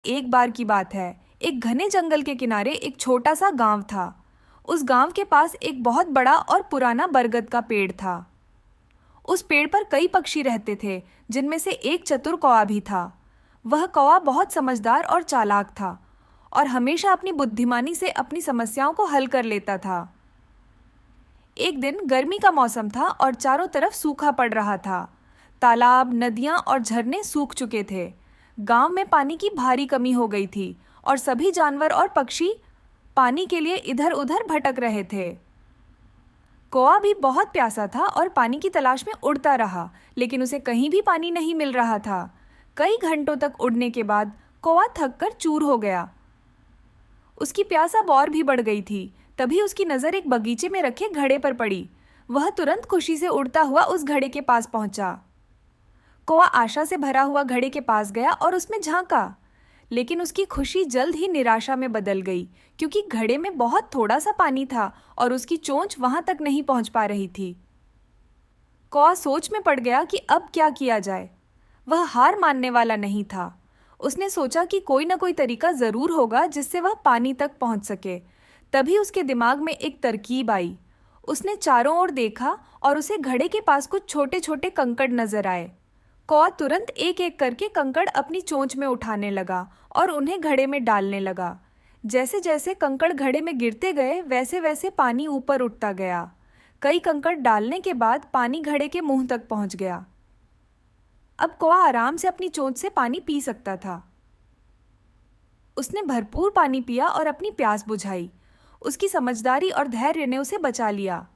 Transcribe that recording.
एक बार की बात है। एक घने जंगल के किनारे एक छोटा सा गांव था। उस गांव के पास एक बहुत बड़ा और पुराना बरगद का पेड़ था। उस पेड़ पर कई पक्षी रहते थे, जिनमें से एक चतुर कौवा भी था। वह कौवा बहुत समझदार और चालाक था और हमेशा अपनी बुद्धिमानी से अपनी समस्याओं को हल कर लेता था। एक दिन गर्मी का मौसम था और चारों तरफ सूखा पड़ रहा था। तालाब, नदियां और झरने सूख चुके थे। गांव में पानी की भारी कमी हो गई थी और सभी जानवर और पक्षी पानी के लिए इधर उधर भटक रहे थे। कौवा भी बहुत प्यासा था और पानी की तलाश में उड़ता रहा, लेकिन उसे कहीं भी पानी नहीं मिल रहा था। कई घंटों तक उड़ने के बाद कौवा थक कर चूर हो गया। उसकी प्यास अब और भी बढ़ गई थी। तभी उसकी नज़र एक बगीचे में रखे घड़े पर पड़ी। वह तुरंत खुशी से उड़ता हुआ उस घड़े के पास पहुंचा। कौवा आशा से भरा हुआ घड़े के पास गया और उसमें झांका, लेकिन उसकी खुशी जल्द ही निराशा में बदल गई, क्योंकि घड़े में बहुत थोड़ा सा पानी था और उसकी चोंच वहां तक नहीं पहुंच पा रही थी। कौवा सोच में पड़ गया कि अब क्या किया जाए। वह हार मानने वाला नहीं था। उसने सोचा कि कोई ना कोई तरीका जरूर होगा जिससे वह पानी तक पहुंच सके। तभी उसके दिमाग में एक तरकीब आई। उसने चारों ओर देखा और उसे घड़े के पास कुछ छोटे छोटे कंकड़ नजर आए। कौवा तुरंत एक एक करके कंकड़ अपनी चोंच में उठाने लगा और उन्हें घड़े में डालने लगा। जैसे जैसे कंकड़ घड़े में गिरते गए, वैसे वैसे पानी ऊपर उठता गया। कई कंकड़ डालने के बाद पानी घड़े के मुंह तक पहुंच गया। अब कौवा आराम से अपनी चोंच से पानी पी सकता था। उसने भरपूर पानी पिया और अपनी प्यास बुझाई। उसकी समझदारी और धैर्य ने उसे बचा लिया।